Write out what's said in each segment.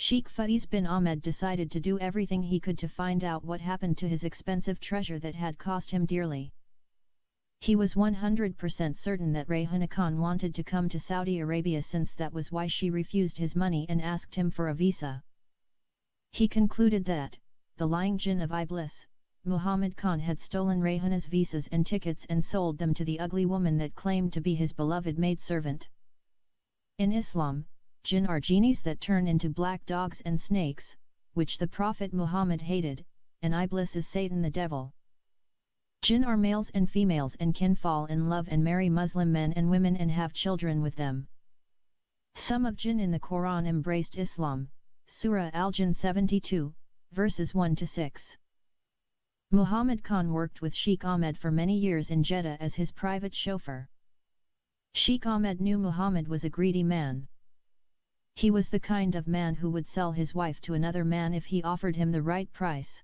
Sheikh Faiz bin Ahmed decided to do everything he could to find out what happened to his expensive treasure that had cost him dearly. He was 100% certain that Rayhana Khan wanted to come to Saudi Arabia, since that was why she refused his money and asked him for a visa. He concluded that, the lying jinn of Iblis, Muhammad Khan, had stolen Rayhana's visas and tickets and sold them to the ugly woman that claimed to be his beloved maidservant. In Islam, jinn are genies that turn into black dogs and snakes, which the Prophet Muhammad hated, and Iblis is Satan the devil. Jinn are males and females and can fall in love and marry Muslim men and women and have children with them. Some of jinn in the Quran embraced Islam, Surah Al-Jinn 72, verses 1-6. Muhammad Khan worked with Sheikh Ahmed for many years in Jeddah as his private chauffeur. Sheikh Ahmed knew Muhammad was a greedy man. He was the kind of man who would sell his wife to another man if he offered him the right price.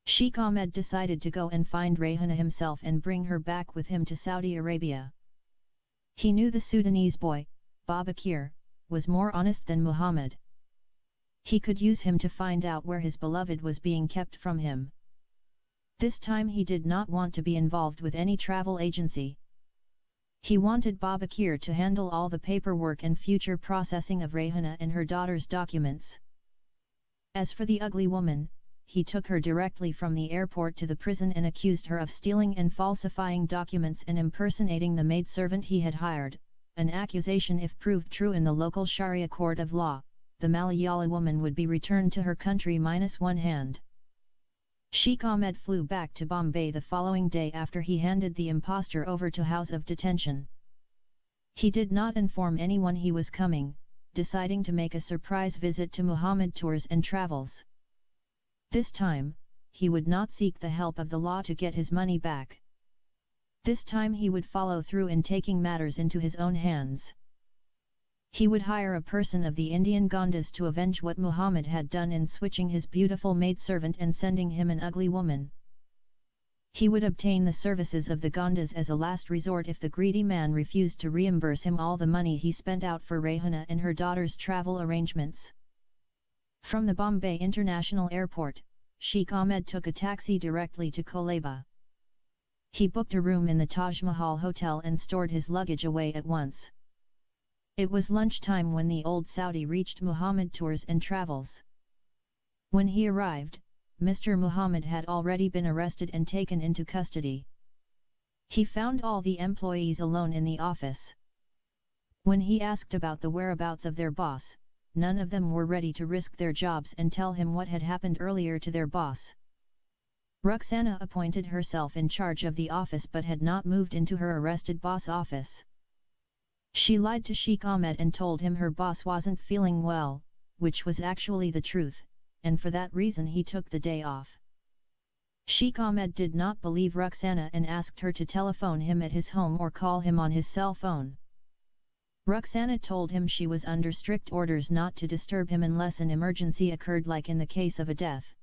Sheikh Ahmed decided to go and find Rayhana himself and bring her back with him to Saudi Arabia. He knew the Sudanese boy, Babakir, was more honest than Muhammad. He could use him to find out where his beloved was being kept from him. This time he did not want to be involved with any travel agency. He wanted Babakir to handle all the paperwork and future processing of Rayhana and her daughter's documents. As for the ugly woman, he took her directly from the airport to the prison and accused her of stealing and falsifying documents and impersonating the maidservant he had hired, an accusation if proved true in the local Sharia court of law. The Malayali woman would be returned to her country minus one hand. Sheikh Ahmed flew back to Bombay the following day after he handed the impostor over to house of detention. He did not inform anyone he was coming, deciding to make a surprise visit to Muhammad Tours and Travels. This time, he would not seek the help of the law to get his money back. This time he would follow through in taking matters into his own hands. He would hire a person of the Indian Gondas to avenge what Muhammad had done in switching his beautiful maidservant and sending him an ugly woman. He would obtain the services of the Gondas as a last resort if the greedy man refused to reimburse him all the money he spent out for Rayhana and her daughter's travel arrangements. From the Bombay International Airport, Sheikh Ahmed took a taxi directly to Colaba. He booked a room in the Taj Mahal Hotel and stored his luggage away at once. It was lunchtime when the old Saudi reached Muhammad Tours and Travels. When he arrived, Mr. Muhammad had already been arrested and taken into custody. He found all the employees alone in the office. When he asked about the whereabouts of their boss, none of them were ready to risk their jobs and tell him what had happened earlier to their boss. Ruxana appointed herself in charge of the office but had not moved into her arrested boss' office. She lied to Sheikh Ahmed and told him her boss wasn't feeling well, which was actually the truth, and for that reason he took the day off. Sheikh Ahmed did not believe Ruxana and asked her to telephone him at his home or call him on his cell phone. Ruxana told him she was under strict orders not to disturb him unless an emergency occurred, like in the case of a death.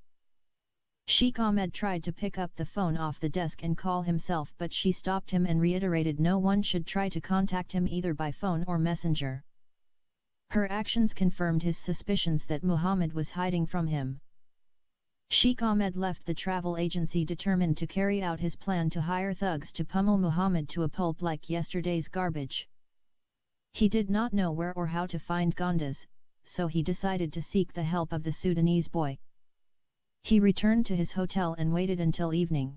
Sheikh Ahmed tried to pick up the phone off the desk and call himself, but she stopped him and reiterated no one should try to contact him either by phone or messenger. Her actions confirmed his suspicions that Muhammad was hiding from him. Sheikh Ahmed left the travel agency determined to carry out his plan to hire thugs to pummel Muhammad to a pulp like yesterday's garbage. He did not know where or how to find Gondas, so he decided to seek the help of the Sudanese boy. He returned to his hotel and waited until evening.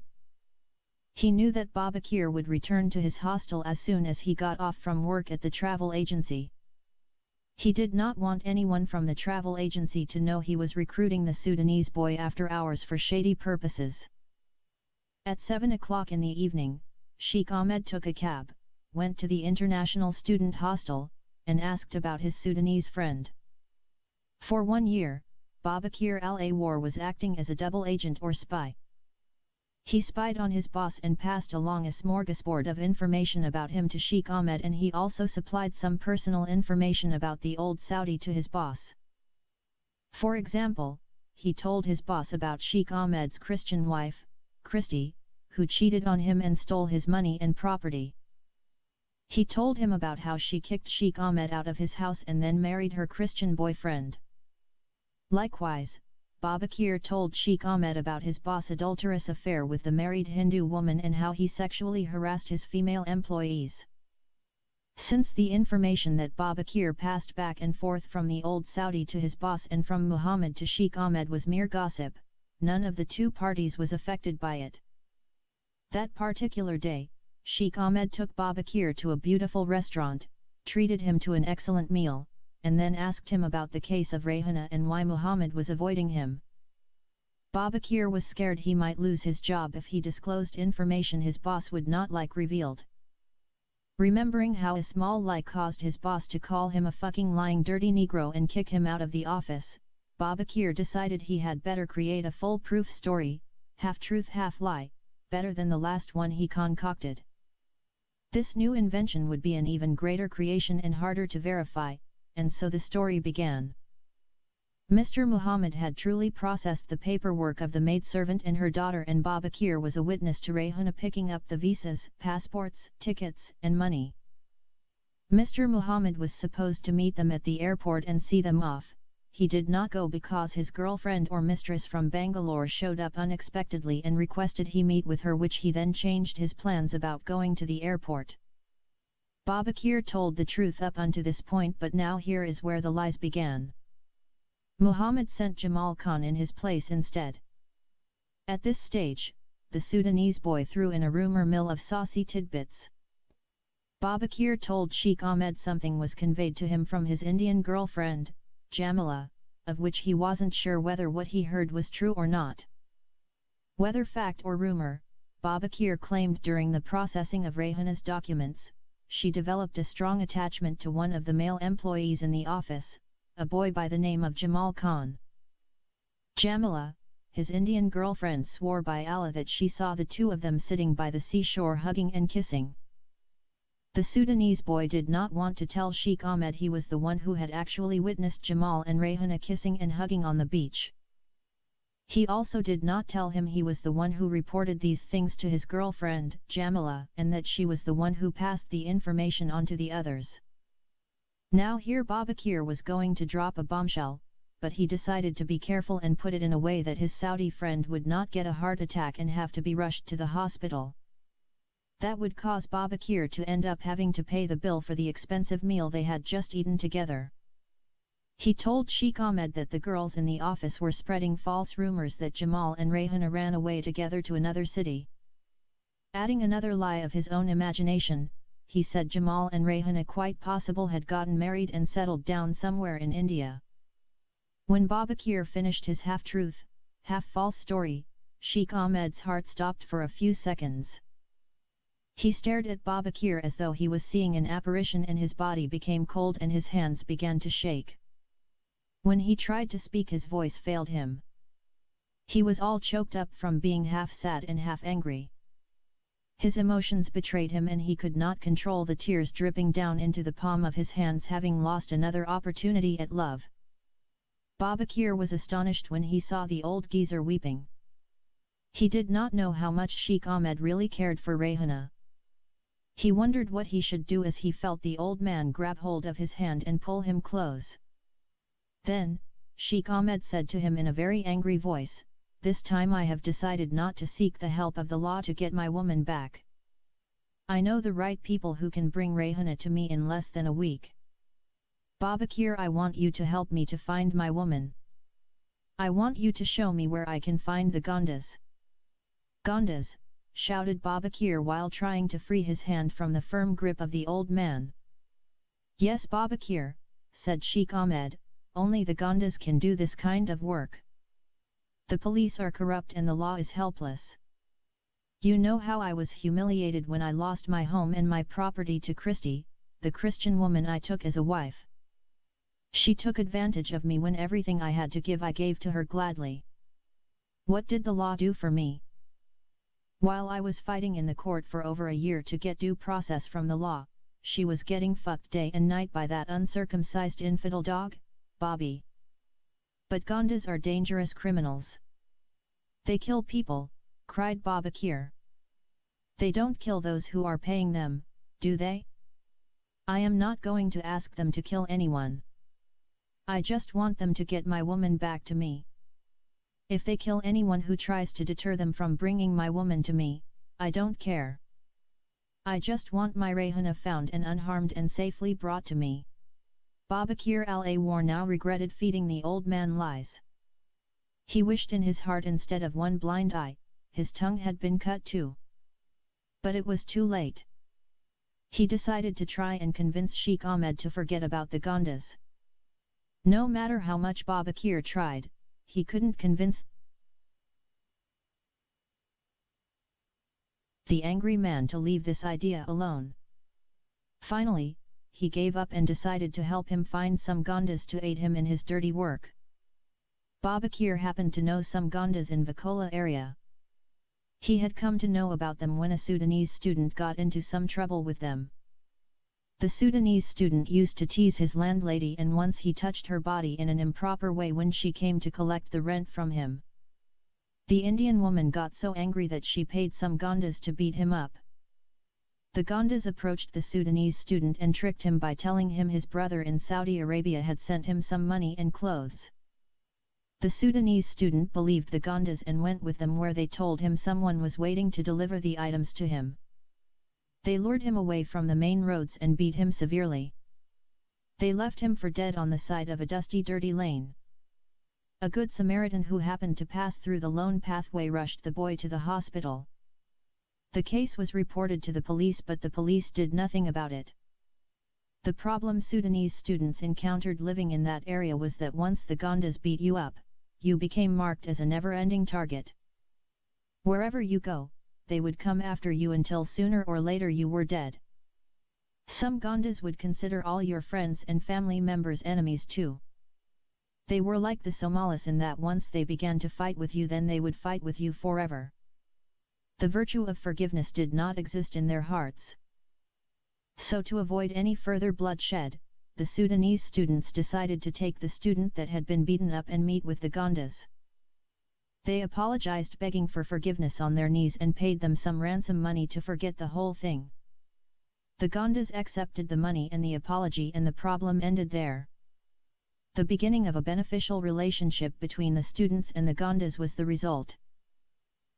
He knew that Babakir would return to his hostel as soon as he got off from work at the travel agency. He did not want anyone from the travel agency to know he was recruiting the Sudanese boy after hours for shady purposes. At 7 o'clock in the evening, Sheikh Ahmed took a cab, went to the International Student Hostel, and asked about his Sudanese friend. For 1 year, Babakir al-Awar was acting as a double agent or spy. He spied on his boss and passed along a smorgasbord of information about him to Sheikh Ahmed, and he also supplied some personal information about the old Saudi to his boss. For example, he told his boss about Sheikh Ahmed's Christian wife, Christy, who cheated on him and stole his money and property. He told him about how she kicked Sheikh Ahmed out of his house and then married her Christian boyfriend. Likewise, Babakir told Sheikh Ahmed about his boss' adulterous affair with the married Hindu woman and how he sexually harassed his female employees. Since the information that Babakir passed back and forth from the old Saudi to his boss and from Muhammad to Sheikh Ahmed was mere gossip, none of the two parties was affected by it. That particular day, Sheikh Ahmed took Babakir to a beautiful restaurant, treated him to an excellent meal, and then asked him about the case of Rayhana and why Muhammad was avoiding him. Babakir was scared he might lose his job if he disclosed information his boss would not like revealed. Remembering how a small lie caused his boss to call him a fucking lying dirty Negro and kick him out of the office, Babakir decided he had better create a foolproof story, half truth half lie, better than the last one he concocted. This new invention would be an even greater creation and harder to verify, and so the story began. Mr. Muhammad had truly processed the paperwork of the maidservant and her daughter, and Babakir was a witness to Rayhana picking up the visas, passports, tickets, and money. Mr. Muhammad was supposed to meet them at the airport and see them off. He did not go because his girlfriend or mistress from Bangalore showed up unexpectedly and requested he meet with her, which he then changed his plans about going to the airport. Babakir told the truth up unto this point, but now here is where the lies began. Muhammad sent Jamal Khan in his place instead. At this stage, the Sudanese boy threw in a rumor mill of saucy tidbits. Babakir told Sheikh Ahmed something was conveyed to him from his Indian girlfriend, Jamila, of which he wasn't sure whether what he heard was true or not. Whether fact or rumor, Babakir claimed during the processing of Rayhana's documents, she developed a strong attachment to one of the male employees in the office, a boy by the name of Jamal Khan. Jamila, his Indian girlfriend, swore by Allah that she saw the two of them sitting by the seashore hugging and kissing. The Sudanese boy did not want to tell Sheikh Ahmed he was the one who had actually witnessed Jamal and Rayhana kissing and hugging on the beach. He also did not tell him he was the one who reported these things to his girlfriend, Jamila, and that she was the one who passed the information on to the others. Now here Babakir was going to drop a bombshell, but he decided to be careful and put it in a way that his Saudi friend would not get a heart attack and have to be rushed to the hospital. That would cause Babakir to end up having to pay the bill for the expensive meal they had just eaten together. He told Sheikh Ahmed that the girls in the office were spreading false rumors that Jamal and Rayhana ran away together to another city. Adding another lie of his own imagination, he said Jamal and Rayhana quite possible had gotten married and settled down somewhere in India. When Babakir finished his half-truth, half-false story, Sheikh Ahmed's heart stopped for a few seconds. He stared at Babakir as though he was seeing an apparition, and his body became cold and his hands began to shake. When he tried to speak, his voice failed him. He was all choked up from being half sad and half angry. His emotions betrayed him and he could not control the tears dripping down into the palm of his hands, having lost another opportunity at love. Babakir was astonished when he saw the old geezer weeping. He did not know how much Sheikh Ahmed really cared for Rayhana. He wondered what he should do as he felt the old man grab hold of his hand and pull him close. Then, Sheikh Ahmed said to him in a very angry voice, "This time I have decided not to seek the help of the law to get my woman back. I know the right people who can bring Rayhana to me in less than a week. Babakir, I want you to help me to find my woman. I want you to show me where I can find the Gondas." "Gondas!" shouted Babakir while trying to free his hand from the firm grip of the old man. "Yes, Babakir," said Sheikh Ahmed, "only the Gondas can do this kind of work. The police are corrupt and the law is helpless. You know how I was humiliated when I lost my home and my property to Christy, the Christian woman I took as a wife. She took advantage of me when everything I had to give I gave to her gladly. What did the law do for me? While I was fighting in the court for over a year to get due process from the law, she was getting fucked day and night by that uncircumcised infidel dog, Bobby. But Gondas are dangerous criminals. They kill people," cried Babakir. "They don't kill those who are paying them, do they? I am not going to ask them to kill anyone. I just want them to get my woman back to me. If they kill anyone who tries to deter them from bringing my woman to me, I don't care. I just want my Rayhana found and unharmed and safely brought to me. Babakir al-Awar now regretted feeding the old man lies. He wished in his heart instead of one blind eye, his tongue had been cut too. But it was too late. He decided to try and convince Sheikh Ahmed to forget about the Gondas. No matter how much Babakir tried, he couldn't convince the angry man to leave this idea alone. Finally, he gave up and decided to help him find some Gondas to aid him in his dirty work. Babakir happened to know some Gondas in Vakola area. He had come to know about them when a Sudanese student got into some trouble with them. The Sudanese student used to tease his landlady, and once he touched her body in an improper way when she came to collect the rent from him. The Indian woman got so angry that she paid some Gondas to beat him up. The Gondas approached the Sudanese student and tricked him by telling him his brother in Saudi Arabia had sent him some money and clothes. The Sudanese student believed the Gondas and went with them where they told him someone was waiting to deliver the items to him. They lured him away from the main roads and beat him severely. They left him for dead on the side of a dusty, dirty lane. A good Samaritan who happened to pass through the lone pathway rushed the boy to the hospital. The case was reported to the police, but the police did nothing about it. The problem Sudanese students encountered living in that area was that once the Gondas beat you up, you became marked as a never-ending target. Wherever you go, they would come after you until sooner or later you were dead. Some Gondas would consider all your friends and family members enemies too. They were like the Somalis in that once they began to fight with you, then they would fight with you forever. The virtue of forgiveness did not exist in their hearts. So to avoid any further bloodshed, the Sudanese students decided to take the student that had been beaten up and meet with the Gondas. They apologized, begging for forgiveness on their knees, and paid them some ransom money to forget the whole thing. The Gondas accepted the money and the apology, and the problem ended there. The beginning of a beneficial relationship between the students and the Gondas was the result.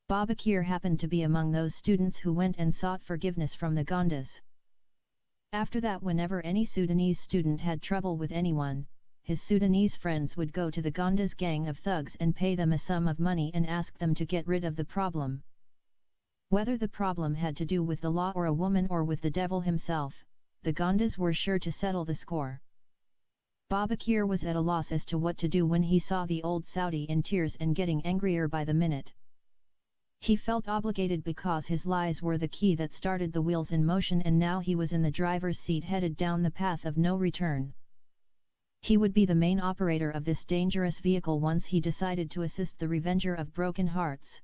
Babakir happened to be among those students who went and sought forgiveness from the Gondas. After that, whenever any Sudanese student had trouble with anyone, his Sudanese friends would go to the Gondas gang of thugs and pay them a sum of money and ask them to get rid of the problem. Whether the problem had to do with the law or a woman or with the devil himself, the Gondas were sure to settle the score. Babakir was at a loss as to what to do when he saw the old Saudi in tears and getting angrier by the minute. He felt obligated because his lies were the key that started the wheels in motion, and now he was in the driver's seat headed down the path of no return. He would be the main operator of this dangerous vehicle once he decided to assist the revenger of broken hearts.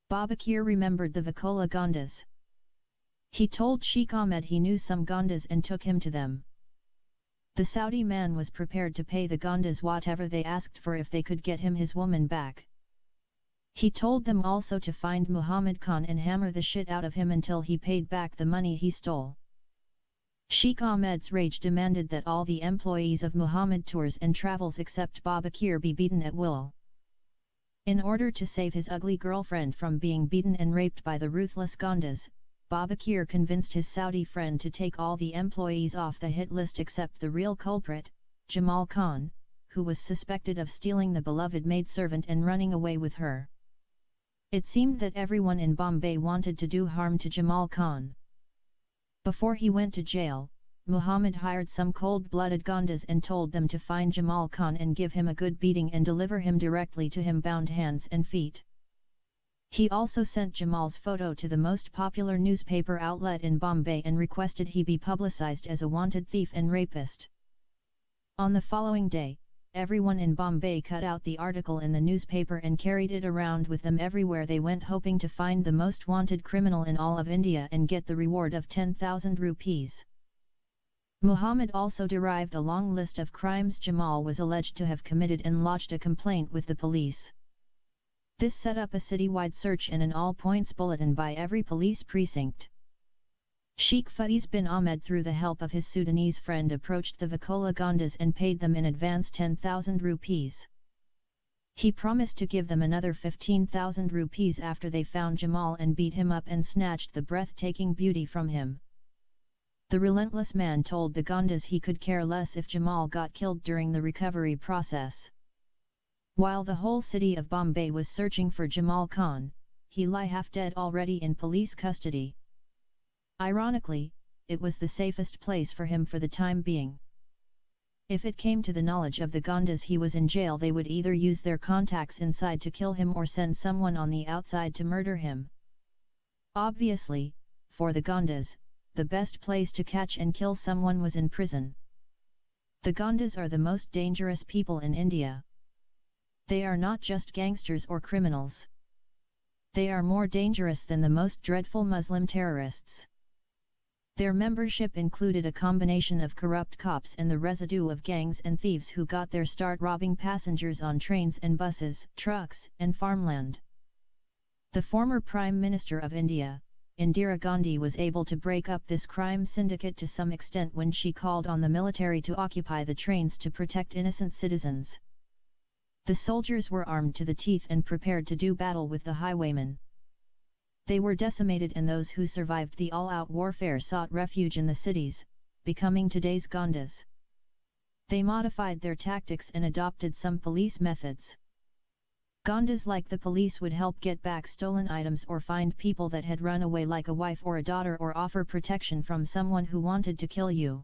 Babakir remembered the Vakola Gondas. He told Sheikh Ahmed he knew some Gondas and took him to them. The Saudi man was prepared to pay the Gondas whatever they asked for if they could get him his woman back. He told them also to find Muhammad Khan and hammer the shit out of him until he paid back the money he stole. Sheikh Ahmed's rage demanded that all the employees of Muhammad Tours and Travels except Babakir be beaten at will. In order to save his ugly girlfriend from being beaten and raped by the ruthless Gondas, Babakir convinced his Saudi friend to take all the employees off the hit list except the real culprit, Jamal Khan, who was suspected of stealing the beloved maidservant and running away with her. It seemed that everyone in Bombay wanted to do harm to Jamal Khan. Before he went to jail, Muhammad hired some cold-blooded Gondas and told them to find Jamal Khan and give him a good beating and deliver him directly to him bound hands and feet. He also sent Jamal's photo to the most popular newspaper outlet in Bombay and requested he be publicized as a wanted thief and rapist. On the following day, everyone in Bombay cut out the article in the newspaper and carried it around with them everywhere they went, hoping to find the most wanted criminal in all of India and get the reward of 10,000 rupees. Muhammad also derived a long list of crimes Jamal was alleged to have committed and lodged a complaint with the police. This set up a citywide search and an all-points bulletin by every police precinct. Sheikh Faiz bin Ahmed, through the help of his Sudanese friend, approached the Vakola Gondas and paid them in advance 10,000 rupees. He promised to give them another 15,000 rupees after they found Jamal and beat him up and snatched the breathtaking beauty from him. The relentless man told the Gondas he could care less if Jamal got killed during the recovery process. While the whole city of Bombay was searching for Jamal Khan, he lay half dead already in police custody. Ironically, it was the safest place for him for the time being. If it came to the knowledge of the Gondas he was in jail, they would either use their contacts inside to kill him or send someone on the outside to murder him. Obviously, for the Gondas, the best place to catch and kill someone was in prison. The Gondas are the most dangerous people in India. They are not just gangsters or criminals. They are more dangerous than the most dreadful Muslim terrorists. Their membership included a combination of corrupt cops and the residue of gangs and thieves who got their start robbing passengers on trains and buses, trucks, and farmland. The former Prime Minister of India, Indira Gandhi, was able to break up this crime syndicate to some extent when she called on the military to occupy the trains to protect innocent citizens. The soldiers were armed to the teeth and prepared to do battle with the highwaymen. They were decimated, and those who survived the all-out warfare sought refuge in the cities, becoming today's Gondas. They modified their tactics and adopted some police methods. Gondas like the police would help get back stolen items or find people that had run away like a wife or a daughter, or offer protection from someone who wanted to kill you.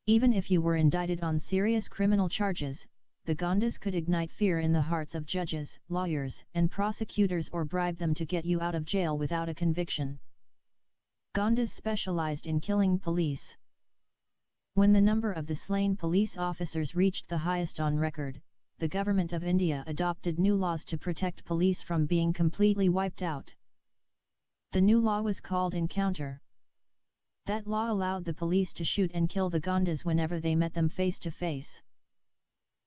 Even if you were indicted on serious criminal charges, the Gondas could ignite fear in the hearts of judges, lawyers, and prosecutors, or bribe them to get you out of jail without a conviction. Gondas specialized in killing police. When the number of the slain police officers reached the highest on record, the government of India adopted new laws to protect police from being completely wiped out. The new law was called Encounter. That law allowed the police to shoot and kill the Gondas whenever they met them face to face.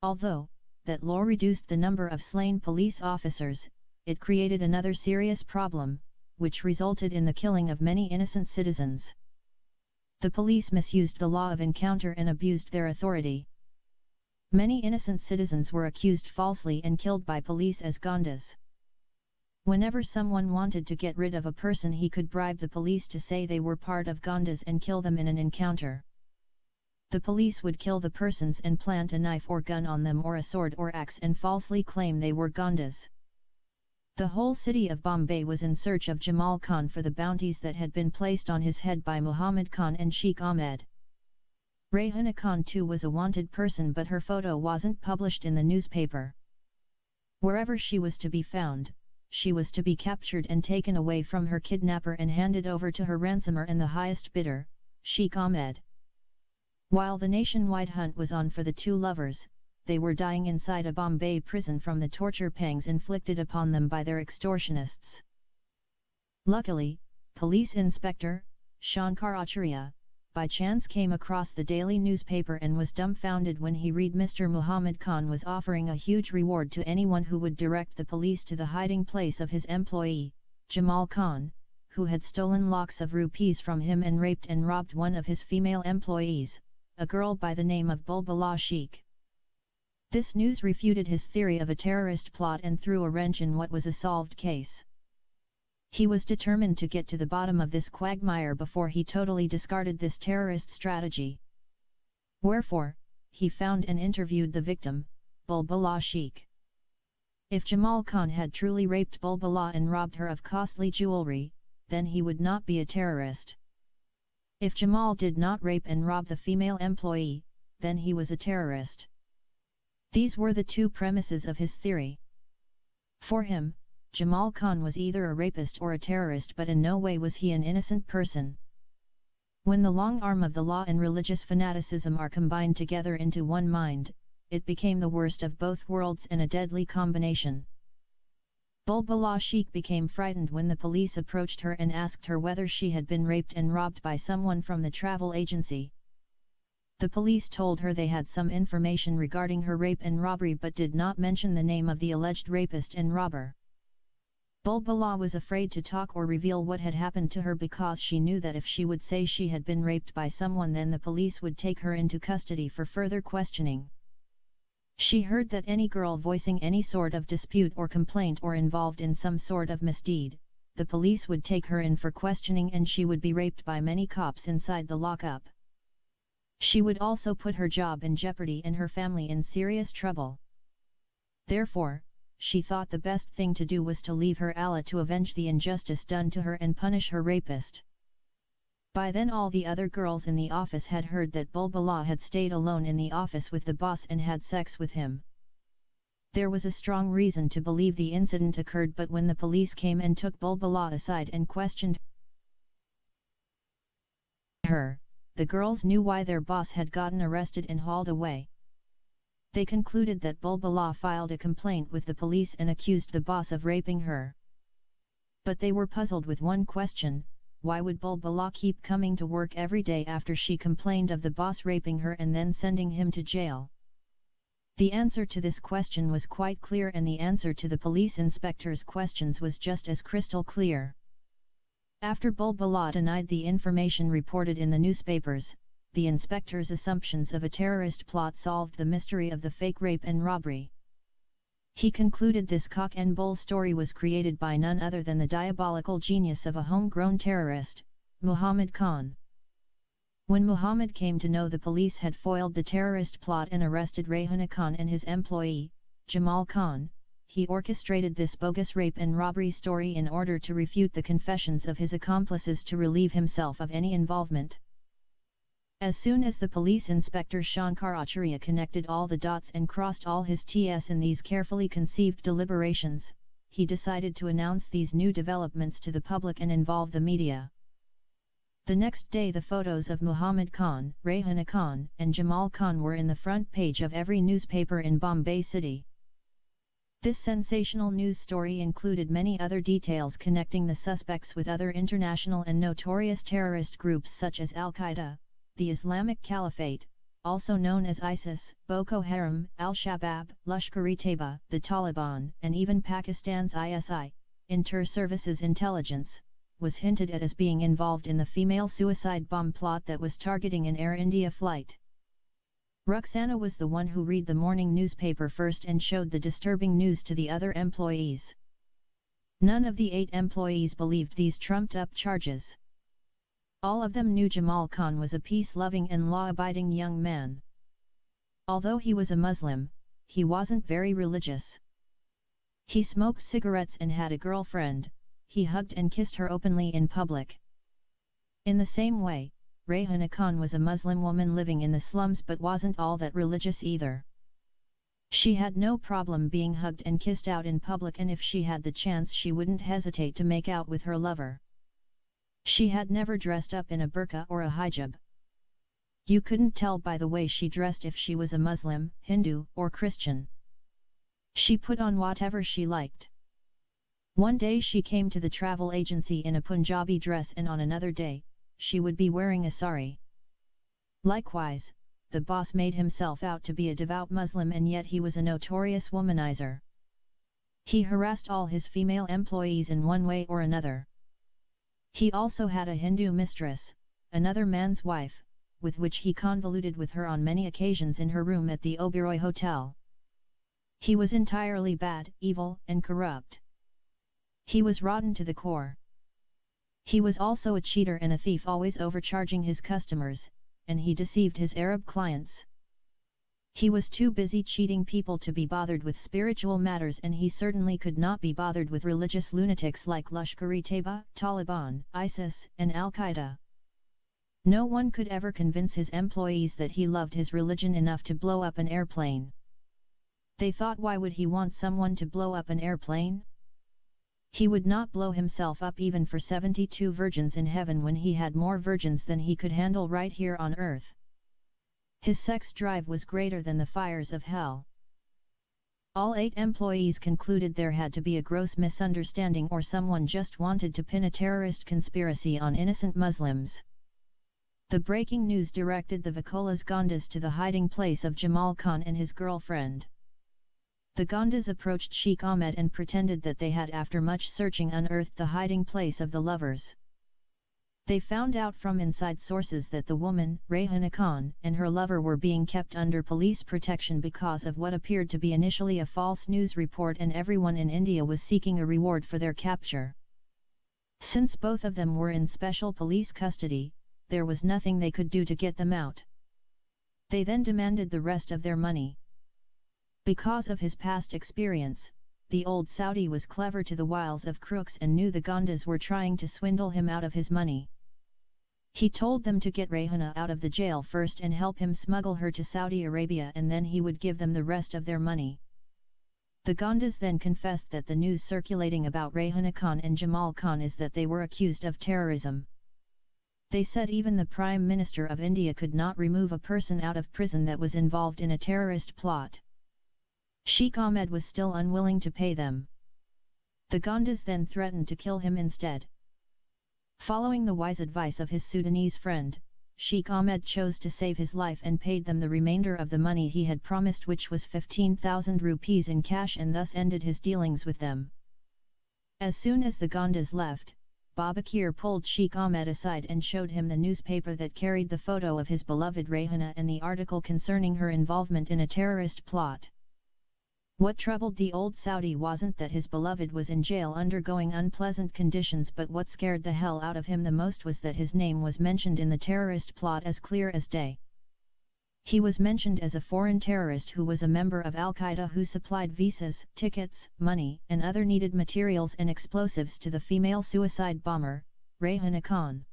Although that law reduced the number of slain police officers, it created another serious problem, which resulted in the killing of many innocent citizens. The police misused the law of encounter and abused their authority. Many innocent citizens were accused falsely and killed by police as Gondas. Whenever someone wanted to get rid of a person, he could bribe the police to say they were part of Gondas and kill them in an encounter. The police would kill the persons and plant a knife or gun on them, or a sword or axe, and falsely claim they were Gondas. The whole city of Bombay was in search of Jamal Khan for the bounties that had been placed on his head by Muhammad Khan and Sheikh Ahmed. Rehana Khan too was a wanted person, but her photo wasn't published in the newspaper. Wherever she was to be found, she was to be captured and taken away from her kidnapper and handed over to her ransomer and the highest bidder, Sheikh Ahmed. While the nationwide hunt was on for the two lovers, they were dying inside a Bombay prison from the torture pangs inflicted upon them by their extortionists. Luckily, Police Inspector Shankar Acharya by chance came across the daily newspaper and was dumbfounded when he read Mr. Muhammad Khan was offering a huge reward to anyone who would direct the police to the hiding place of his employee, Jamal Khan, who had stolen lakhs of rupees from him and raped and robbed one of his female employees, a girl by the name of Bulbula Sheikh. This news refuted his theory of a terrorist plot and threw a wrench in what was a solved case. He was determined to get to the bottom of this quagmire before he totally discarded this terrorist strategy. Wherefore, he found and interviewed the victim, Bulbula Sheikh. If Jamal Khan had truly raped Bulbula and robbed her of costly jewelry, then he would not be a terrorist. If Jamal did not rape and rob the female employee, then he was a terrorist. These were the two premises of his theory. For him, Jamal Khan was either a rapist or a terrorist, but in no way was he an innocent person. When the long arm of the law and religious fanaticism are combined together into one mind, it became the worst of both worlds and a deadly combination. Bulbula Sheikh became frightened when the police approached her and asked her whether she had been raped and robbed by someone from the travel agency. The police told her they had some information regarding her rape and robbery, but did not mention the name of the alleged rapist and robber. Bulbula was afraid to talk or reveal what had happened to her because she knew that if she would say she had been raped by someone, then the police would take her into custody for further questioning. She heard that any girl voicing any sort of dispute or complaint or involved in some sort of misdeed, the police would take her in for questioning and she would be raped by many cops inside the lockup. She would also put her job in jeopardy and her family in serious trouble. Therefore, she thought the best thing to do was to leave her Allah to avenge the injustice done to her and punish her rapist. By then all the other girls in the office had heard that Bulbula had stayed alone in the office with the boss and had sex with him. There was a strong reason to believe the incident occurred, but when the police came and took Bulbula aside and questioned her, the girls knew why their boss had gotten arrested and hauled away. They concluded that Bulbula filed a complaint with the police and accused the boss of raping her. But they were puzzled with one question: why would Bulbula keep coming to work every day after she complained of the boss raping her and then sending him to jail? The answer to this question was quite clear, and the answer to the police inspector's questions was just as crystal clear. After Bulbula denied the information reported in the newspapers, the inspector's assumptions of a terrorist plot solved the mystery of the fake rape and robbery. He concluded this cock and bull story was created by none other than the diabolical genius of a homegrown terrorist, Muhammad Khan. When Muhammad came to know the police had foiled the terrorist plot and arrested Rayhana Khan and his employee, Jamal Khan, he orchestrated this bogus rape and robbery story in order to refute the confessions of his accomplices to relieve himself of any involvement. As soon as the police inspector Shankar Acharya connected all the dots and crossed all his T's in these carefully conceived deliberations, he decided to announce these new developments to the public and involve the media. The next day the photos of Muhammad Khan, Rayhana Khan and Jamal Khan were in the front page of every newspaper in Bombay City. This sensational news story included many other details connecting the suspects with other international and notorious terrorist groups such as Al-Qaeda, the Islamic Caliphate, also known as ISIS, Boko Haram, Al-Shabaab, Lashkar-e-Taiba, the Taliban, and even Pakistan's ISI, Inter-Services Intelligence, was hinted at as being involved in the female suicide bomb plot that was targeting an Air India flight. Ruxana was the one who read the morning newspaper first and showed the disturbing news to the other employees. None of the 8 employees believed these trumped-up charges. All of them knew Jamal Khan was a peace-loving and law-abiding young man. Although he was a Muslim, he wasn't very religious. He smoked cigarettes and had a girlfriend. He hugged and kissed her openly in public. In the same way, Rayhana Khan was a Muslim woman living in the slums but wasn't all that religious either. She had no problem being hugged and kissed out in public, and if she had the chance she wouldn't hesitate to make out with her lover. She had never dressed up in a burqa or a hijab. You couldn't tell by the way she dressed if she was a Muslim, Hindu, or Christian. She put on whatever she liked. One day she came to the travel agency in a Punjabi dress, and on another day, she would be wearing a sari. Likewise, the boss made himself out to be a devout Muslim, and yet he was a notorious womanizer. He harassed all his female employees in one way or another. He also had a Hindu mistress, another man's wife, with which he convoluted with her on many occasions in her room at the Oberoi Hotel. He was entirely bad, evil, and corrupt. He was rotten to the core. He was also a cheater and a thief, always overcharging his customers, and he deceived his Arab clients. He was too busy cheating people to be bothered with spiritual matters, and he certainly could not be bothered with religious lunatics like Lashkar-e-Taiba, Taliban, ISIS, and Al-Qaeda. No one could ever convince his employees that he loved his religion enough to blow up an airplane. They thought, why would he want someone to blow up an airplane? He would not blow himself up even for 72 virgins in heaven when he had more virgins than he could handle right here on earth. His sex drive was greater than the fires of hell. All 8 employees concluded there had to be a gross misunderstanding, or someone just wanted to pin a terrorist conspiracy on innocent Muslims. The breaking news directed the Vakolas Gondas to the hiding place of Jamal Khan and his girlfriend. The Gondas approached Sheikh Ahmed and pretended that they had after much searching unearthed the hiding place of the lovers. They found out from inside sources that the woman, Rehana Khan, and her lover were being kept under police protection because of what appeared to be initially a false news report, and everyone in India was seeking a reward for their capture. Since both of them were in special police custody, there was nothing they could do to get them out. They then demanded the rest of their money. Because of his past experience, the old Saudi was clever to the wiles of crooks and knew the Gondas were trying to swindle him out of his money. He told them to get Rehana out of the jail first and help him smuggle her to Saudi Arabia, and then he would give them the rest of their money. The Gondas then confessed that the news circulating about Rehana Khan and Jamal Khan is that they were accused of terrorism. They said even the Prime Minister of India could not remove a person out of prison that was involved in a terrorist plot. Sheikh Ahmed was still unwilling to pay them. The Gondas then threatened to kill him instead. Following the wise advice of his Sudanese friend, Sheikh Ahmed chose to save his life and paid them the remainder of the money he had promised, which was 15,000 rupees in cash, and thus ended his dealings with them. As soon as the Gondas left, Babakir pulled Sheikh Ahmed aside and showed him the newspaper that carried the photo of his beloved Rehana and the article concerning her involvement in a terrorist plot. What troubled the old Saudi wasn't that his beloved was in jail undergoing unpleasant conditions, but what scared the hell out of him the most was that his name was mentioned in the terrorist plot as clear as day. He was mentioned as a foreign terrorist who was a member of Al-Qaeda, who supplied visas, tickets, money, and other needed materials and explosives to the female suicide bomber, Rehana Khan.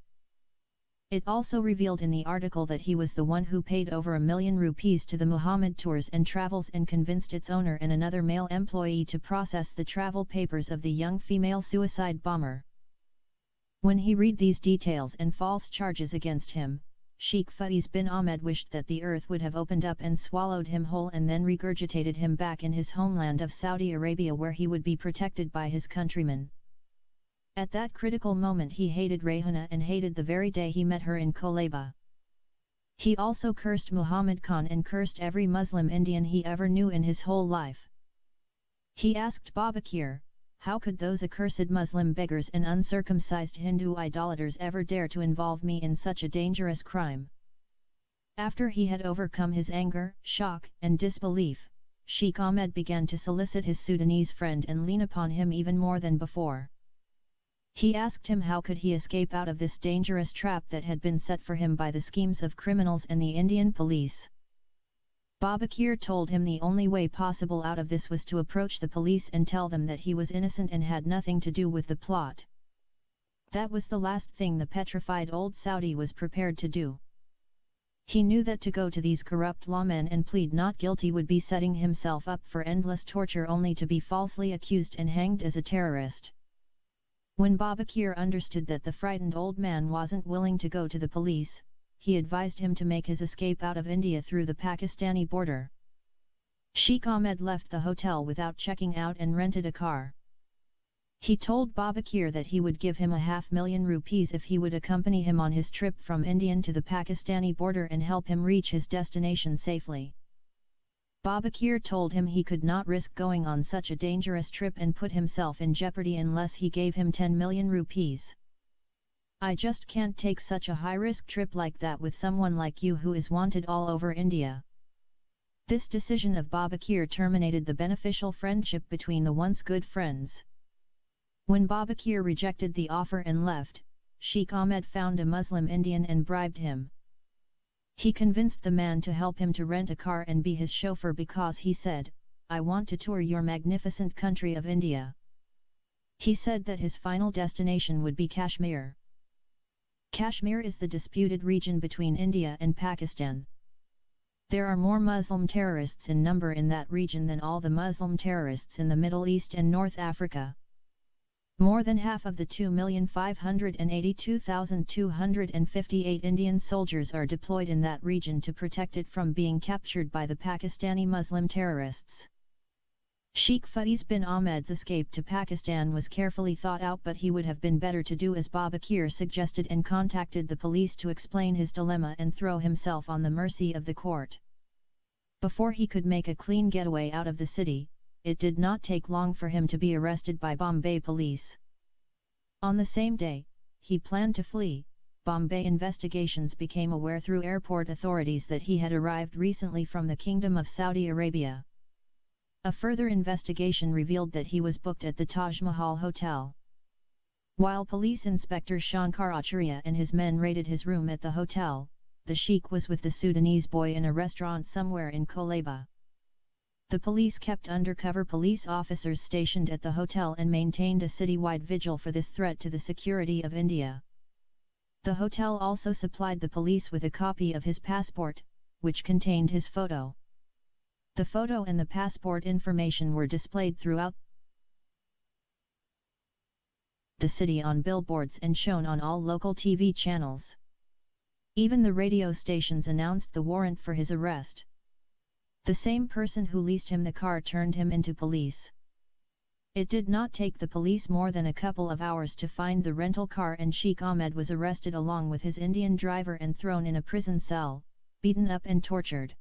It also revealed in the article that he was the one who paid over $1 million rupees to the Muhammad Tours and Travels and convinced its owner and another male employee to process the travel papers of the young female suicide bomber. When he read these details and false charges against him, Sheikh Faiz bin Ahmed wished that the earth would have opened up and swallowed him whole, and then regurgitated him back in his homeland of Saudi Arabia, where he would be protected by his countrymen. At that critical moment he hated Rehana and hated the very day he met her in Kolaba. He also cursed Muhammad Khan and cursed every Muslim Indian he ever knew in his whole life. He asked Babakir, how could those accursed Muslim beggars and uncircumcised Hindu idolaters ever dare to involve me in such a dangerous crime? After he had overcome his anger, shock, and disbelief, Sheikh Ahmed began to solicit his Sudanese friend and lean upon him even more than before. He asked him how could he escape out of this dangerous trap that had been set for him by the schemes of criminals and the Indian police. Babakir told him the only way possible out of this was to approach the police and tell them that he was innocent and had nothing to do with the plot. That was the last thing the petrified old Saudi was prepared to do. He knew that to go to these corrupt lawmen and plead not guilty would be setting himself up for endless torture, only to be falsely accused and hanged as a terrorist. When Babakir understood that the frightened old man wasn't willing to go to the police, he advised him to make his escape out of India through the Pakistani border. Sheikh Ahmed left the hotel without checking out and rented a car. He told Babakir that he would give him $500,000 rupees if he would accompany him on his trip from India to the Pakistani border and help him reach his destination safely. Babakir told him he could not risk going on such a dangerous trip and put himself in jeopardy unless he gave him 10 million rupees. I just can't take such a high-risk trip like that with someone like you who is wanted all over India. This decision of Babakir terminated the beneficial friendship between the once good friends. When Babakir rejected the offer and left, Sheikh Ahmed found a Muslim Indian and bribed him. He convinced the man to help him to rent a car and be his chauffeur because he said, I want to tour your magnificent country of India. He said that his final destination would be Kashmir. Kashmir is the disputed region between India and Pakistan. There are more Muslim terrorists in number in that region than all the Muslim terrorists in the Middle East and North Africa. More than half of the 2,582,258 Indian soldiers are deployed in that region to protect it from being captured by the Pakistani Muslim terrorists. Sheikh Faiz bin Ahmed's escape to Pakistan was carefully thought out, but he would have been better to do as Babakir suggested and contacted the police to explain his dilemma and throw himself on the mercy of the court. Before he could make a clean getaway out of the city, it did not take long for him to be arrested by Bombay police. On the same day, he planned to flee. Bombay investigations became aware through airport authorities that he had arrived recently from the Kingdom of Saudi Arabia. A further investigation revealed that he was booked at the Taj Mahal Hotel. While Police Inspector Shankar Acharya and his men raided his room at the hotel, the sheikh was with the Sudanese boy in a restaurant somewhere in Kolaba. The police kept undercover police officers stationed at the hotel and maintained a citywide vigil for this threat to the security of India. The hotel also supplied the police with a copy of his passport, which contained his photo. The photo and the passport information were displayed throughout the city on billboards and shown on all local TV channels. Even the radio stations announced the warrant for his arrest. The same person who leased him the car turned him into police. It did not take the police more than a couple of hours to find the rental car, and Sheikh Ahmed was arrested along with his Indian driver and thrown in a prison cell, beaten up and tortured.